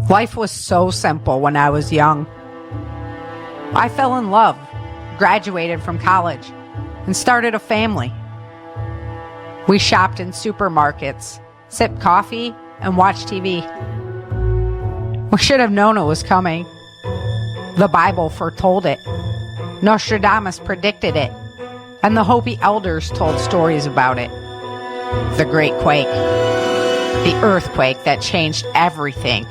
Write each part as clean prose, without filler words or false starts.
Life was so simple when I was young. I fell in love, graduated from college, and started a family. We shopped in supermarkets, sipped coffee, and watched TV. We should have known it was coming. The Bible foretold it. Nostradamus predicted it. And the Hopi elders told stories about it. The Great Quake. The earthquake that changed everything.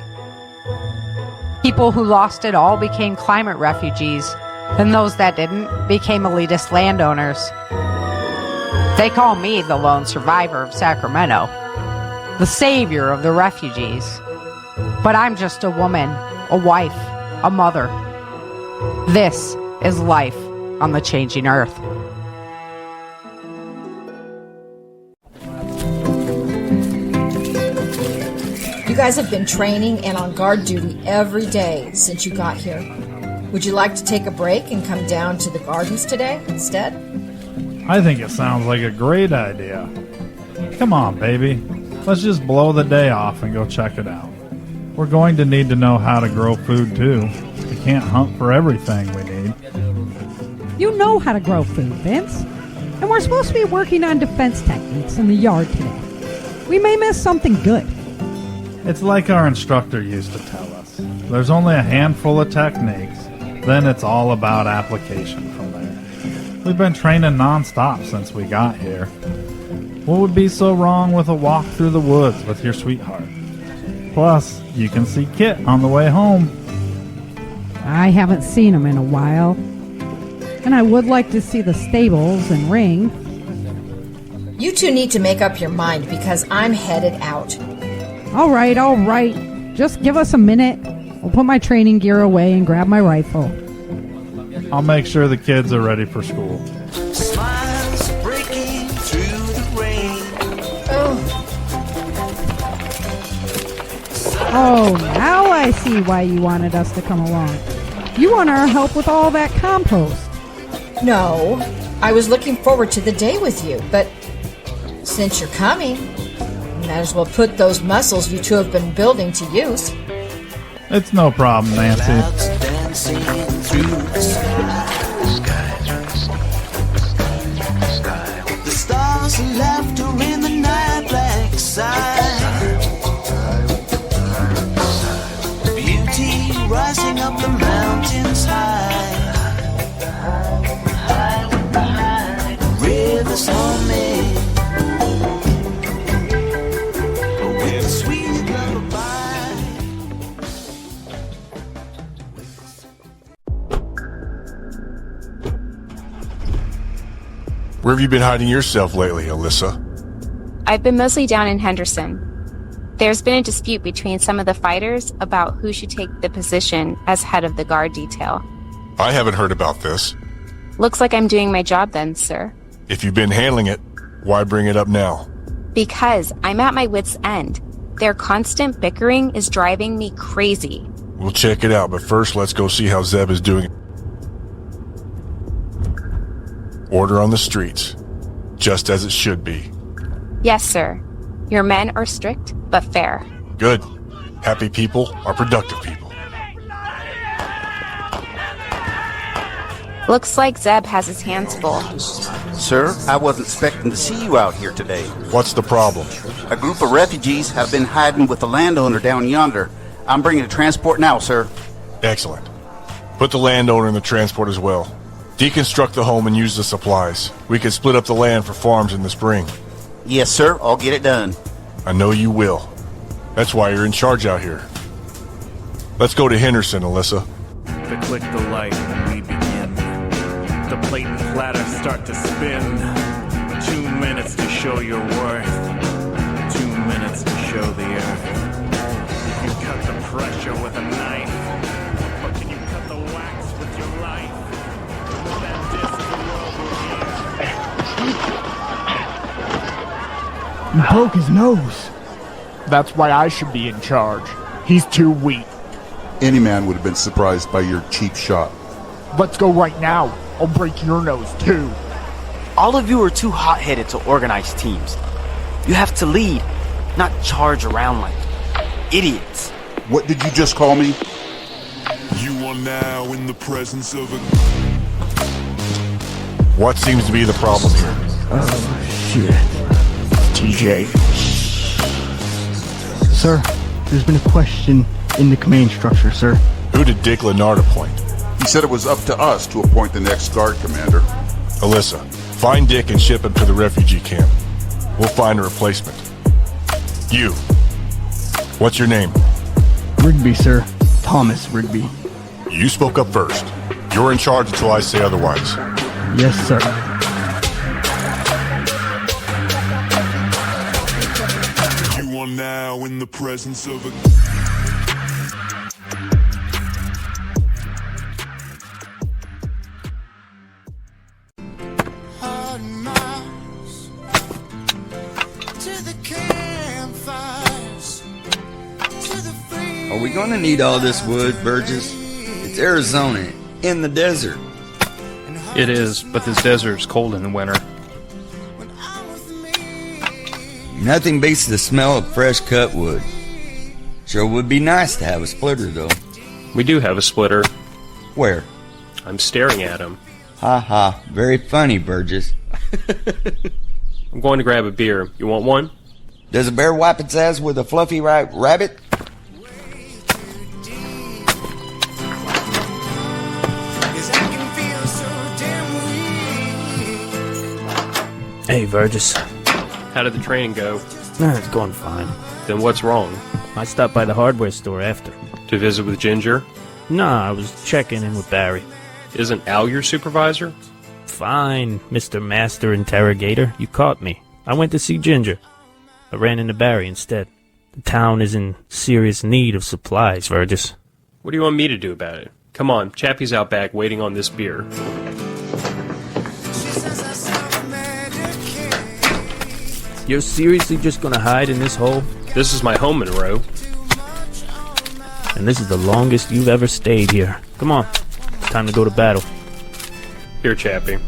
People who lost it all became climate refugees, and those that didn't became elitist landowners. They call me the lone survivor of Sacramento, the savior of the refugees. But I'm just a woman, a wife, a mother. This is life on the changing earth. You guys have been training and on guard duty every day since you got here. Would you like to take a break and come down to the gardens today instead? I think it sounds like a great idea. Come on, baby. Let's just blow the day off and go check it out. We're going to need to know how to grow food, too. We can't hunt for everything we need. You know how to grow food, Vince. And we're supposed to be working on defense techniques in the yard today. We may miss something good. It's like our instructor used to tell us. There's only a handful of techniques, then it's all about application from there. We've been training non-stop since we got here. What would be so wrong with a walk through the woods with your sweetheart? Plus, you can see Kit on the way home. I haven't seen him in a while. And I would like to see the stables and ring. You two need to make up your mind because I'm headed out. All right. Just give us a minute. I'll put my training gear away and grab my rifle. I'll make sure the kids are ready for school. Smiles breaking through the rain. Oh, now I see why you wanted us to come along. You want our help with all that compost. No, I was looking forward to the day with you, but since you're coming, might as well put those muscles you two have been building to use. It's no problem, Nancy. Clouds dancing through the sky. The stars and laughter in the night black side. Beauty rising up the mountains high. Rivers humming. With a sweet lullaby. Where have you been hiding yourself lately, Alyssa? I've been mostly down in Henderson. There's been a dispute between some of the fighters about who should take the position as head of the guard detail. I haven't heard about this. Looks like I'm doing my job then, sir. If you've been handling it, why bring it up now? Because I'm at my wit's end. Their constant bickering is driving me crazy. We'll check it out, but first let's go see how Zeb is doing. Order on the streets, just as it should be. Yes, sir. Your men are strict, but fair. Good. Happy people are productive people. Looks like Zeb has his hands full. Sir, I wasn't expecting to see you out here today. What's the problem? A group of refugees have been hiding with the landowner down yonder. I'm bringing the transport now, sir. Excellent. Put the landowner in the transport as well. Deconstruct the home and use the supplies. We can split up the land for farms in the spring. Yes, sir. I'll get it done. I know you will. That's why you're in charge out here. Let's go to Henderson, Alyssa. To click the light and we begin. The plate and platter start to spin. 2 minutes to show your worth. 2 minutes to show the earth. You can cut the pressure with a knife. Or can you cut the wax with your life? That disc the world will hear. You broke his nose. That's why I should be in charge. He's too weak. Any man would have been surprised by your cheap shot. Let's go right now. I'll break your nose too. All of you are too hot-headed to organize teams. You have to lead, not charge around like idiots. What did you just call me? You are now in the presence of a... What seems to be the problem here? Oh, shit. TJ. Sir, there's been a question in the command structure, sir. Who did Dick Lennard appoint? He said it was up to us to appoint the next guard commander. Alyssa, find Dick and ship him to the refugee camp. We'll find a replacement. You. What's your name? Rigby, sir. Thomas Rigby. You spoke up first. You're in charge until I say otherwise. Yes, sir. You are now in the presence of a... Are we gonna need all this wood, Virgis? It's Arizona, in the desert. It is, but this desert's cold in the winter. Nothing beats the smell of fresh cut wood. Sure would be nice to have a splitter, though. We do have a splitter. Where? I'm staring at him. Ha ha, very funny, Virgis. I'm going to grab a beer. You want one? Does a bear wipe its ass with a fluffy rabbit? Hey, Virgis. How did the training go? It's going fine. Then what's wrong? I stopped by the hardware store after. To visit with Ginger? Nah, I was checking in with Barry. Isn't Al your supervisor? Fine, Mr. Master Interrogator. You caught me. I went to see Ginger. I ran into Barry instead. The town is in serious need of supplies, Virgis. What do you want me to do about it? Come on, Chappie's out back waiting on this beer. You're seriously just gonna hide in this hole? This is my home, Monroe. And this is the longest you've ever stayed here. Come on, it's time to go to battle. Here, Chappie.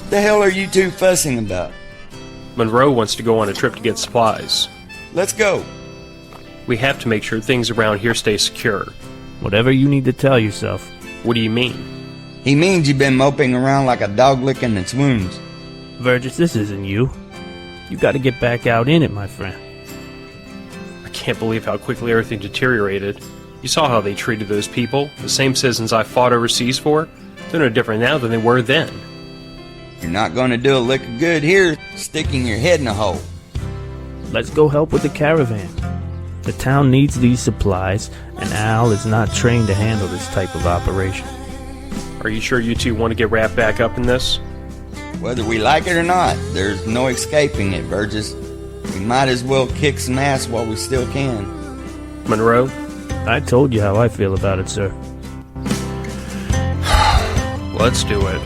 The hell are you two fussing about? Monroe wants to go on a trip to get supplies. Let's go. We have to make sure things around here stay secure. Whatever you need to tell yourself. What do you mean? He means you've been moping around like a dog licking its wounds. Virgis, this isn't you. You gotta get back out in it, my friend. I can't believe how quickly everything deteriorated. You saw how they treated those people, the same citizens I fought overseas for. They're no different now than they were then. You're not going to do a lick of good here, sticking your head in a hole. Let's go help with the caravan. The town needs these supplies, and Al is not trained to handle this type of operation. Are you sure you two want to get wrapped back up in this? Whether we like it or not, there's no escaping it, Virgis. We might as well kick some ass while we still can. Monroe? I told you how I feel about it, sir. Let's do it.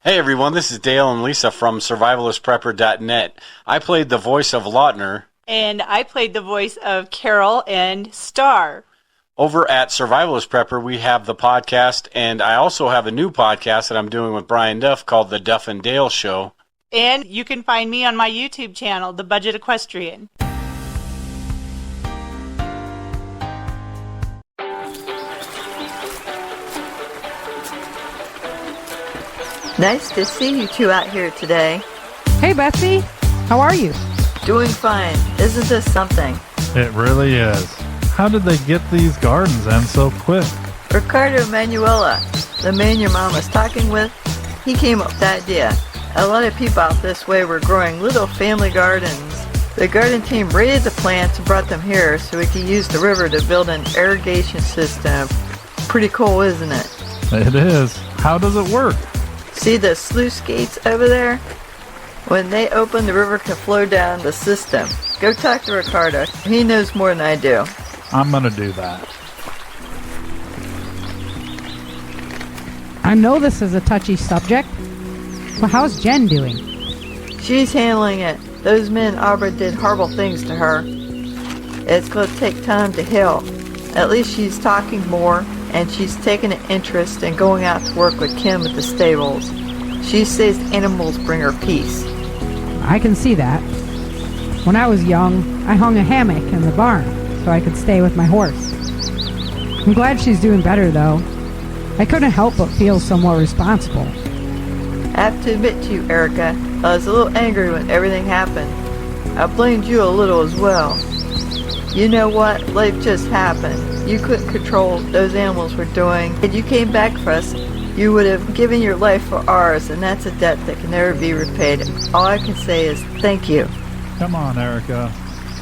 Hey everyone, this is Dale and Lisa from survivalistprepper.net. I played the voice of Lautner. And I played the voice of Carol and Star. Over at Survivalist Prepper, we have the podcast, and I also have a new podcast that I'm doing with Brian Duff called The Duff and Dale Show. And you can find me on my YouTube channel, The Budget Equestrian. Nice to see you two out here today. Hey, Betsy. How are you? Doing fine. Isn't this something? It really is. How did they get these gardens in so quick? Ricardo Manuela, the man your mom was talking with, he came up with the idea. A lot of people out this way were growing little family gardens. The garden team raided the plants and brought them here so we could use the river to build an irrigation system. Pretty cool, isn't it? It is. How does it work? See the sluice gates over there? When they open, the river can flow down the system. Go talk to Ricardo. He knows more than I do. I'm gonna do that. I know this is a touchy subject, but how's Jen doing? She's handling it. Those men Abra did horrible things to her. It's going to take time to heal. At least she's talking more, and she's taken an interest in going out to work with Kim at the stables. She says animals bring her peace. I can see that. When I was young, I hung a hammock in the barn so I could stay with my horse. I'm glad she's doing better, though. I couldn't help but feel somewhat responsible. I have to admit to you, Erika, I was a little angry when everything happened. I blamed you a little as well. You know what? Life just happened. You couldn't control what those animals were doing. If you came back for us, you would have given your life for ours, and that's a debt that can never be repaid. All I can say is thank you. Come on, Erika.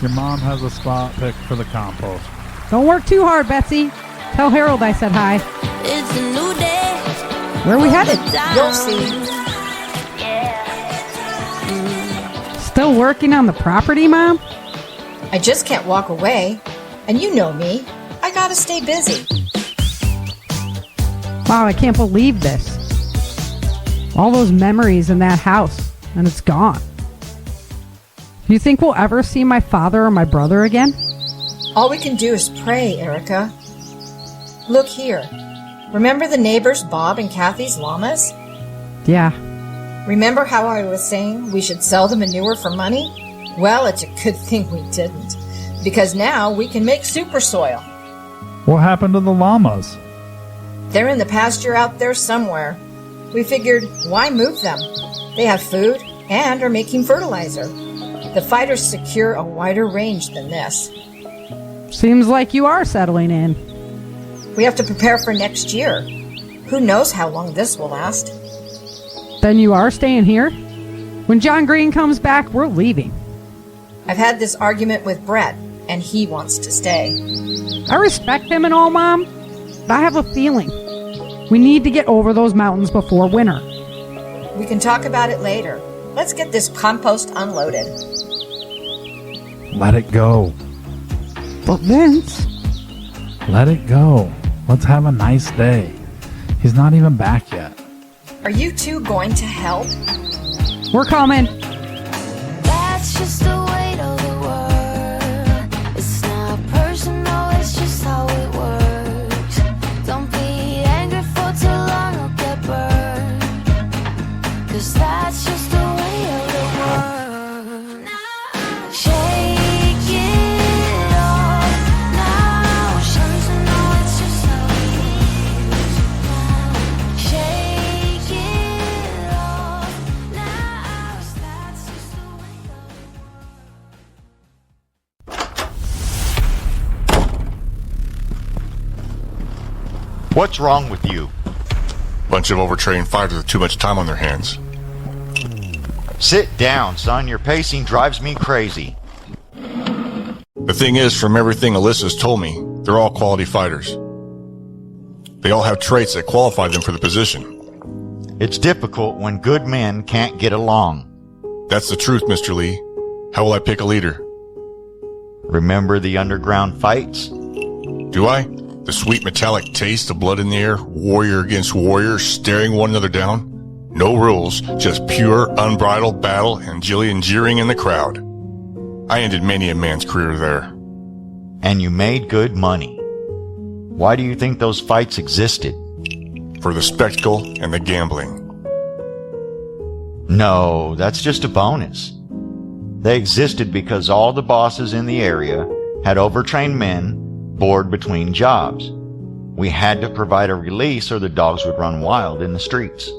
Your mom has a spot picked for the compost. Don't work too hard, Betsy. Tell Harold I said hi. It's a new day. Where are we headed? You'll see. Still working on the property, Mom? I just can't walk away. And you know me. I gotta stay busy. Wow, I can't believe this. All those memories in that house, and it's gone. Do you think we'll ever see my father or my brother again? All we can do is pray, Erika. Look here. Remember the neighbors Bob and Kathy's llamas? Yeah. Remember how I was saying we should sell the manure for money? Well, it's a good thing we didn't, because now we can make super soil. What happened to the llamas? They're in the pasture out there somewhere. We figured, why move them? They have food and are making fertilizer. The fighters secure a wider range than this. Seems like you are settling in. We have to prepare for next year. Who knows how long this will last? Then you are staying here? When John Green comes back, we're leaving. I've had this argument with Brett, and he wants to stay. I respect him and all, Mom, but I have a feeling. We need to get over those mountains before winter. We can talk about it later. Let's get this compost unloaded. Let it go. But Vince... Let it go. Let's have a nice day. He's not even back yet. Are you two going to help? We're coming. That's just the weight of the world. It's not personal, it's just how it works. Don't be angry for too long, you'll get burned. 'Cause that's just the way of the world. Shake it off now. Shame to know it's just how it is. Shake it off now. That's just the way of What's wrong with you? Bunch of overtrained fighters with too much time on their hands. Sit down, son. Your pacing drives me crazy. The thing is, from everything Alyssa's told me, they're all quality fighters. They all have traits that qualify them for the position. It's difficult when good men can't get along. That's the truth, Mr. Lee. How will I pick a leader? Remember the underground fights? Do I? The sweet metallic taste of blood in the air, warrior against warrior, staring one another down? No rules, just pure, unbridled battle and Jillian jeering in the crowd. I ended many a man's career there. And you made good money. Why do you think those fights existed? For the spectacle and the gambling. No, that's just a bonus. They existed because all the bosses in the area had overtrained men bored between jobs. We had to provide a release or the dogs would run wild in the streets.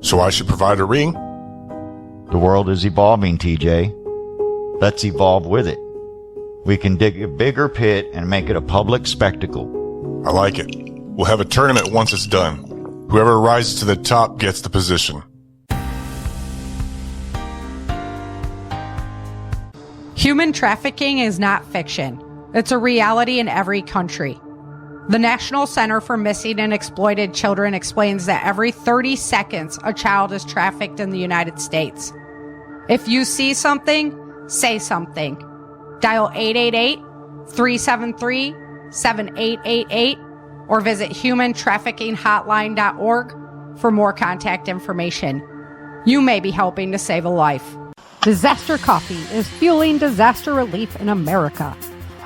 So I should provide a ring? The world is evolving, TJ. Let's evolve with it. We can dig a bigger pit and make it a public spectacle. I like it. We'll have a tournament once it's done. Whoever rises to the top gets the position. Human trafficking is not fiction. It's a reality in every country. The National Center for Missing and Exploited Children explains that every 30 seconds, a child is trafficked in the United States. If you see something, say something. Dial 888-373-7888 or visit humantraffickinghotline.org for more contact information. You may be helping to save a life. Disaster Coffee is fueling disaster relief in America.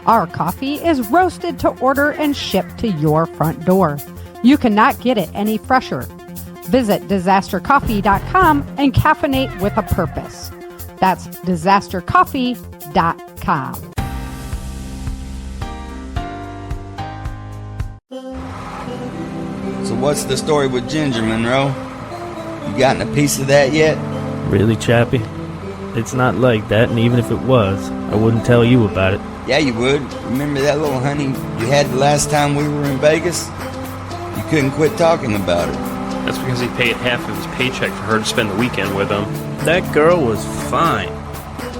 Our coffee is roasted to order and shipped to your front door. You cannot get it any fresher. Visit disastercoffee.com and caffeinate with a purpose. That's disastercoffee.com. So what's the story with Ginger, Monroe? You gotten a piece of that yet? Really, Chappie? It's not like that, and even if it was, I wouldn't tell you about it. Yeah, you would. Remember that little honey you had the last time we were in Vegas? You couldn't quit talking about her. That's because he paid half of his paycheck for her to spend the weekend with him. That girl was fine.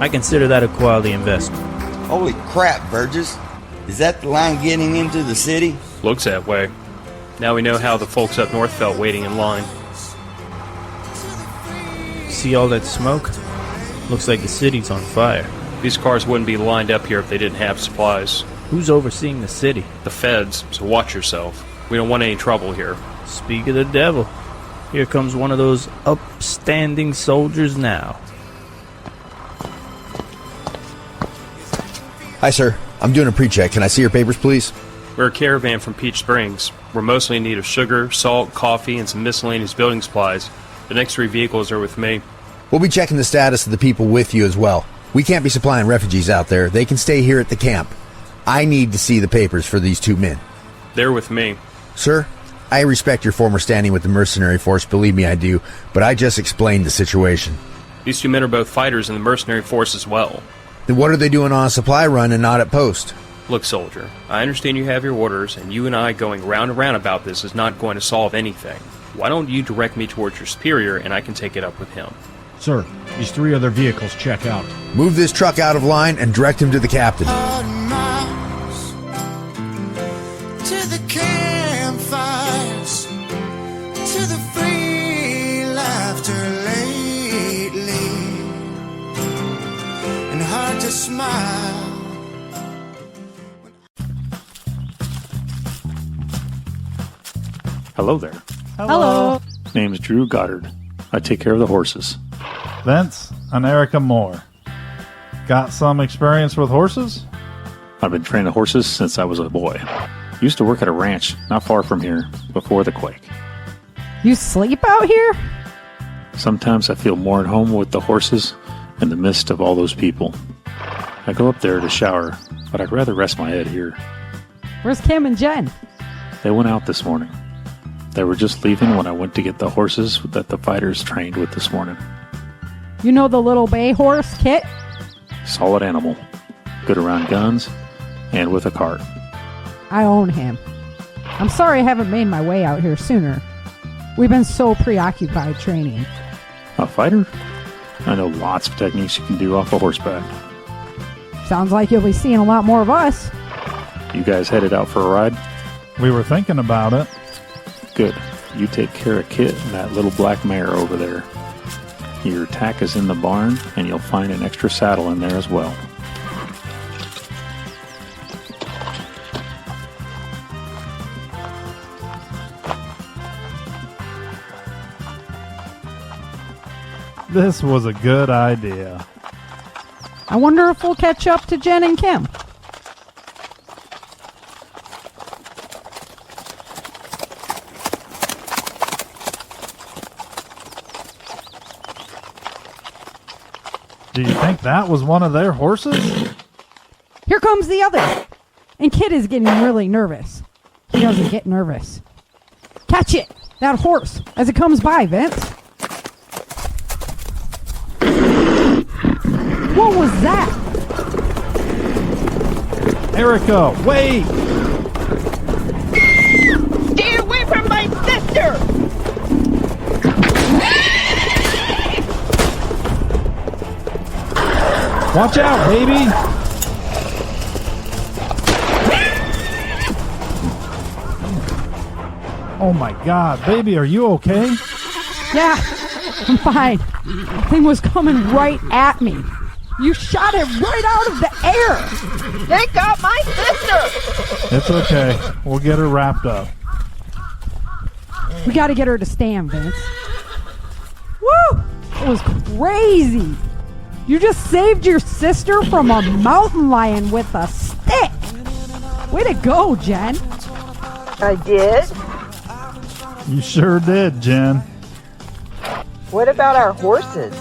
I consider that a quality investment. Holy crap, Virgis. Is that the line getting into the city? Looks that way. Now we know how the folks up north felt waiting in line. See all that smoke? Looks like the city's on fire. These cars wouldn't be lined up here if they didn't have supplies. Who's overseeing the city? The feds, so watch yourself. We don't want any trouble here. Speak of the devil. Here comes one of those upstanding soldiers now. Hi, sir. I'm doing a pre-check. Can I see your papers, please? We're a caravan from Peach Springs. We're mostly in need of sugar, salt, coffee, and some miscellaneous building supplies. The next 3 vehicles are with me. We'll be checking the status of the people with you as well. We can't be supplying refugees out there. They can stay here at the camp. I need to see the papers for these 2 men. They're with me. Sir, I respect your former standing with the mercenary force, believe me I do, but I just explained the situation. These 2 men are both fighters in the mercenary force as well. Then what are they doing on a supply run and not at post? Look, soldier, I understand you have your orders, and you and I going round and round about this is not going to solve anything. Why don't you direct me towards your superior, and I can take it up with him? Sir, these 3 other vehicles check out. Move this truck out of line and direct him to the captain. To the campfires, to the free laughter lately, and hard to smile. Hello there. Hello. Name's Drew Goddard. I take care of the horses. Vince and Erika Moore. Got some experience with horses? I've been training horses since I was a boy. Used to work at a ranch not far from here before the quake. You sleep out here? Sometimes I feel more at home with the horses in the midst of all those people. I go up there to shower, but I'd rather rest my head here. Where's Kim and Jen? They went out this morning. They were just leaving when I went to get the horses that the fighters trained with this morning. You know the little bay horse, Kit? Solid animal. Good around guns and with a cart. I own him. I'm sorry I haven't made my way out here sooner. We've been so preoccupied training. A fighter? I know lots of techniques you can do off a horseback. Sounds like you'll be seeing a lot more of us. You guys headed out for a ride? We were thinking about it. Good. You take care of Kit and that little black mare over there. Your tack is in the barn, and you'll find an extra saddle in there as well. This was a good idea. I wonder if we'll catch up to Jen and Kim. Do you think that was one of their horses? Here comes the other. And Kit is getting really nervous. He doesn't get nervous. Catch it! That horse, as it comes by, Vince. What was that? Erika, wait! Stay away from my sister! Watch out, baby! Oh my god, baby, are you okay? Yeah, I'm fine. The thing was coming right at me. You shot it right out of the air. They got my sister! It's okay. We'll get her wrapped up. We gotta get her to stand, Vince. Woo! It was crazy. You just saved your sister from a mountain lion with a stick. Way to go, Jen. I did? You sure did, Jen. What about our horses?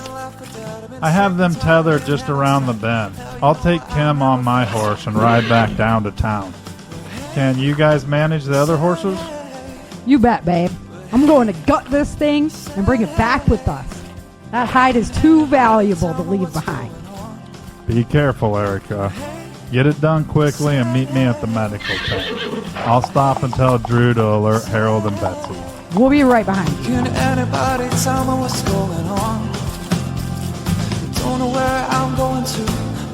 I have them tethered just around the bend. I'll take Kim on my horse and ride back down to town. Can you guys manage the other horses? You bet, babe. I'm going to gut this thing and bring it back with us. That hide is too valuable to leave behind. Be careful, Erika. Get it done quickly and meet me at the medical tent. I'll stop and tell Drew to alert Harold and Betsy. We'll be right behind you. Can anybody tell me what's going on? Don't know where I'm going to,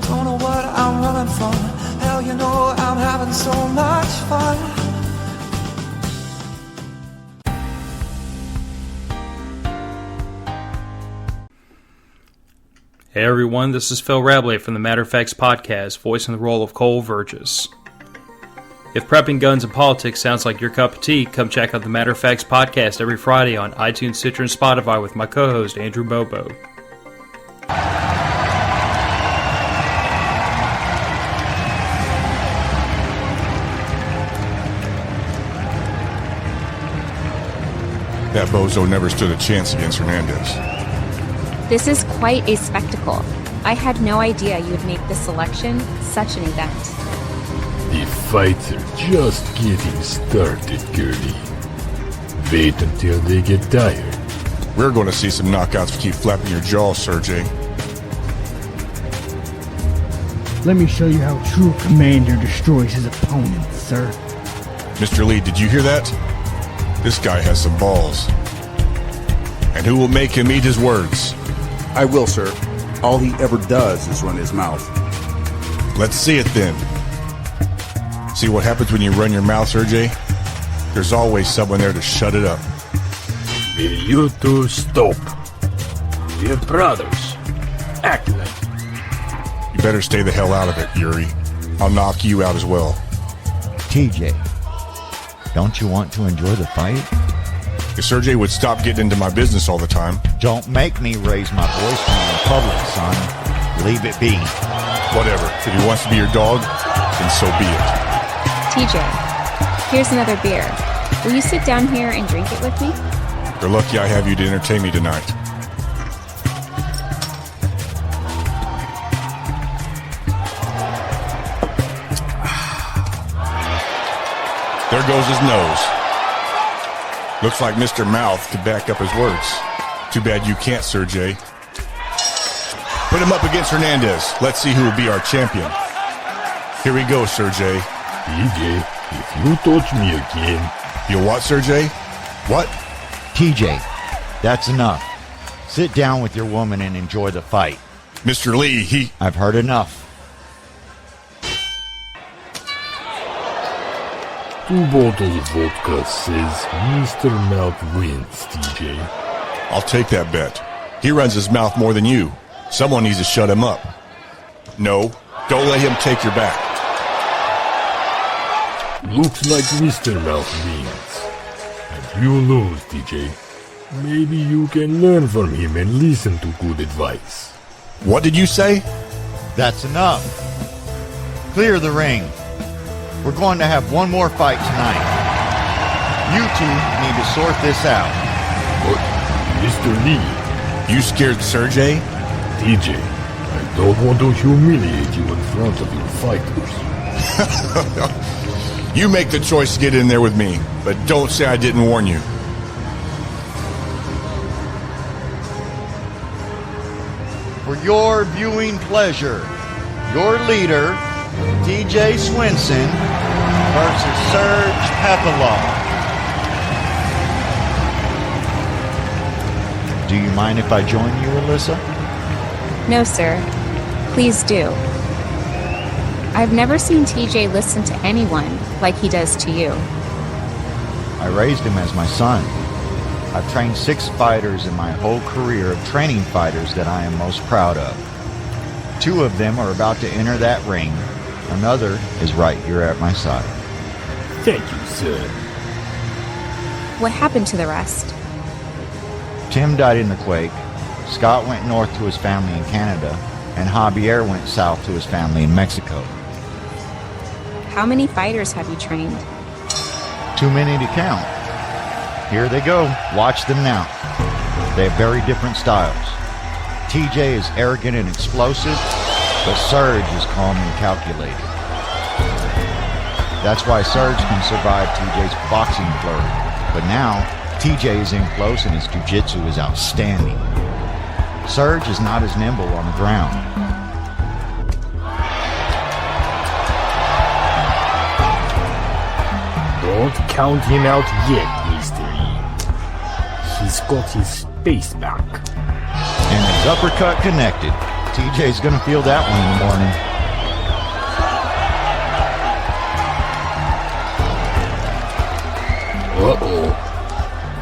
don't know what I'm running from. Hell, you know I'm having so much fun. Hey everyone, this is Phil Rabley from the Matter of Facts podcast, voicing the role of Cole Virgis. If prepping guns and politics sounds like your cup of tea, come check out the Matter of Facts podcast every Friday on iTunes, Stitcher, and Spotify with my co-host Andrew Bobo. That bozo never stood a chance against Hernandez. This is quite a spectacle. I had no idea you would make this selection such an event. The fights are just getting started, girlie. Wait until they get tired. We're going to see some knockouts if you keep flapping your jaw, Sergey. Let me show you how a true commander destroys his opponent, sir. Mr. Lee, did you hear that? This guy has some balls. And who will make him eat his words? I will, sir. All he ever does is run his mouth. Let's see it then. See what happens when you run your mouth, Sergey? There's always someone there to shut it up. Will you two stop? We're brothers. Act like it. You better stay the hell out of it, Yuri. I'll knock you out as well. TJ, don't you want to enjoy the fight? If Sergey would stop getting into my business all the time. Don't make me raise my voice to you in public, son. Leave it be. Whatever. If he wants to be your dog, then so be it. TJ, here's another beer. Will you sit down here and drink it with me? You're lucky I have you to entertain me tonight. There goes his nose. Looks like Mr. Mouth could back up his words. Too bad you can't, Sergey. Put him up against Hernandez. Let's see who will be our champion. Here we go, Sergey. TJ, if you touch me again... You'll what, Sergey? What? TJ, that's enough. Sit down with your woman and enjoy the fight. Mr. Lee, I've heard enough. 2 bottles of vodka says Mr. Mouth wins, TJ. I'll take that bet. He runs his mouth more than you. Someone needs to shut him up. No, don't let him take your back. Looks like Mr. Mouth wins. And you lose, TJ. Maybe you can learn from him and listen to good advice. What did you say? That's enough. Clear the ring. We're going to have one more fight tonight. You two need to sort this out. But, Mr. Lee... You scared Sergey? TJ, I don't want to humiliate you in front of your fighters. You make the choice to get in there with me, but don't say I didn't warn you. For your viewing pleasure, your leader, TJ Swinson versus Serge Pepilov. Do you mind if I join you, Alyssa? No, sir. Please do. I've never seen TJ listen to anyone like he does to you. I raised him as my son. I've trained 6 fighters in my whole career of training fighters that I am most proud of. 2 of them are about to enter that ring. Another is right here at my side. Thank you, sir. What happened to the rest? Tim died in the quake, Scott went north to his family in Canada, and Javier went south to his family in Mexico. How many fighters have you trained? Too many to count. Here they go. Watch them now. They have very different styles. TJ is arrogant and explosive, but Surge is calm and calculated. That's why Surge can survive TJ's boxing flurry. But now, TJ is in close and his jiu-jitsu is outstanding. Surge is not as nimble on the ground. Don't count him out yet, Mr. E. He's got his space back. And his uppercut connected. TJ's gonna feel that one in the morning. Uh-oh.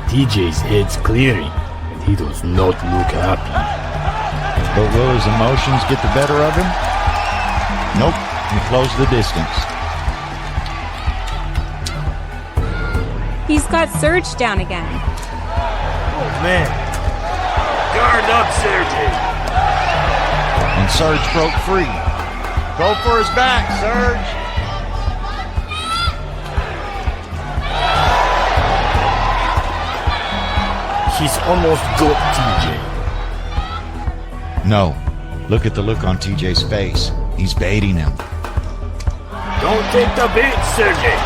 TJ's head's clearing, and he does not look happy. But will his emotions get the better of him? Nope, he closed the distance. He's got Surge down again. Oh, man. Guard up, Sergey. And Surge broke free. Go for his back, Surge. He's almost got TJ. No. Look at the look on TJ's face. He's baiting him. Don't take the bait, Sergey.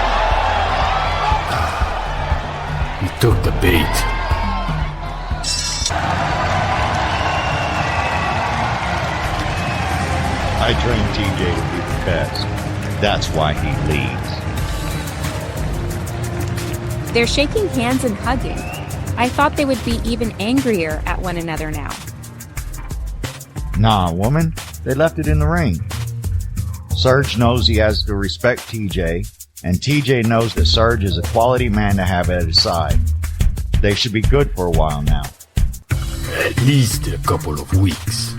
He took the bait. I trained TJ to be the best. That's why he leads. They're shaking hands and hugging. I thought they would be even angrier at one another now. Nah, woman. They left it in the ring. Surge knows he has to respect TJ, and TJ knows that Surge is a quality man to have at his side. They should be good for a while now. At least a couple of weeks.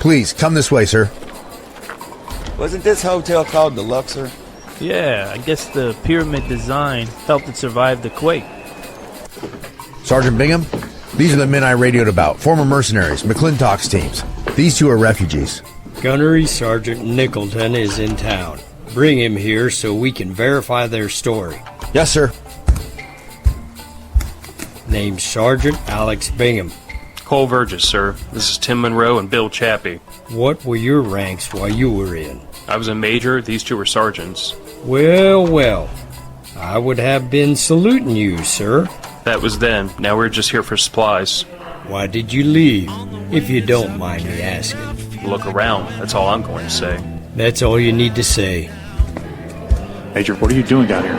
Please, come this way, sir. Wasn't this hotel called the Luxor? Yeah, I guess the pyramid design helped it survive the quake. Sergeant Bingham, these are the men I radioed about, former mercenaries, McClintock's teams. These two are refugees. Gunnery Sergeant Nicholton is in town. Bring him here so we can verify their story. Yes, sir. Name's Sergeant Alex Bingham. Cole Virgis, sir. This is Tim Monroe and Bill Chappie. What were your ranks while you were in? I was a major, these two were sergeants. Well, well. I would have been saluting you, sir. That was then. Now we're just here for supplies. Why did you leave, if you don't mind me asking? Look around. That's all I'm going to say. That's all you need to say. Major, what are you doing down here?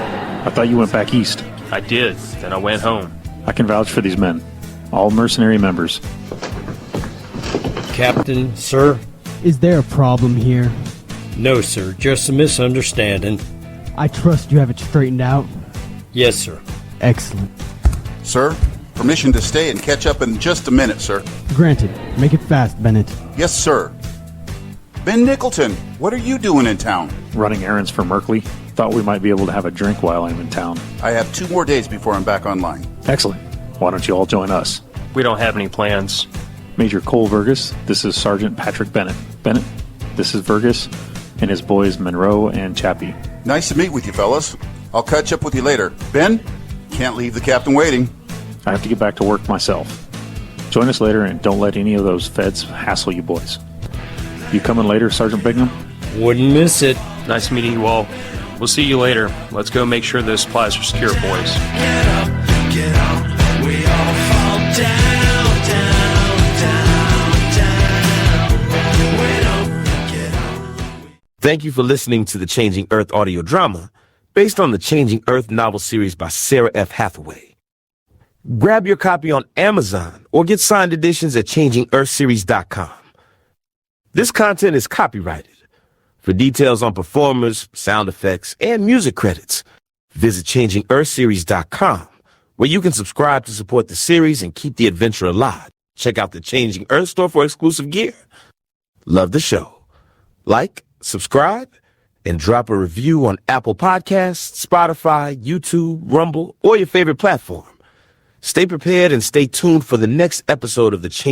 I thought you went back east. I did. Then I went home. I can vouch for these men. All mercenary members. Captain, sir? Is there a problem here? No, sir. Just a misunderstanding. I trust you have it straightened out. Yes, sir. Excellent. Sir, permission to stay and catch up in just a minute, sir. Granted. Make it fast, Bennett. Yes, sir. Ben Nicholton, what are you doing in town? Running errands for Merkley. Thought we might be able to have a drink while I'm in town. I have 2 more days before I'm back online. Excellent. Why don't you all join us? We don't have any plans. Major Cole Virgis, this is Sergeant Patrick Bennett. Bennett, this is Virgis, and his boys Monroe and Chappie. Nice to meet with you, fellas. I'll catch up with you later. Ben, can't leave the captain waiting. I have to get back to work myself. Join us later and don't let any of those feds hassle you boys. You coming later, Sergeant Bingham? Wouldn't miss it. Nice meeting you all. We'll see you later. Let's go make sure those supplies are secure, boys. Get up, get out. We all fall down, down, down, down. We don't get out. Thank you for listening to the Changing Earth audio drama, based on the Changing Earth novel series by Sarah F. Hathaway. Grab your copy on Amazon or get signed editions at ChangingEarthSeries.com. This content is copyrighted. For details on performers, sound effects, and music credits, visit ChangingEarthSeries.com, where you can subscribe to support the series and keep the adventure alive. Check out the Changing Earth store for exclusive gear. Love the show? Like, subscribe, and drop a review on Apple Podcasts, Spotify, YouTube, Rumble, or your favorite platform. Stay prepared and stay tuned for the next episode of the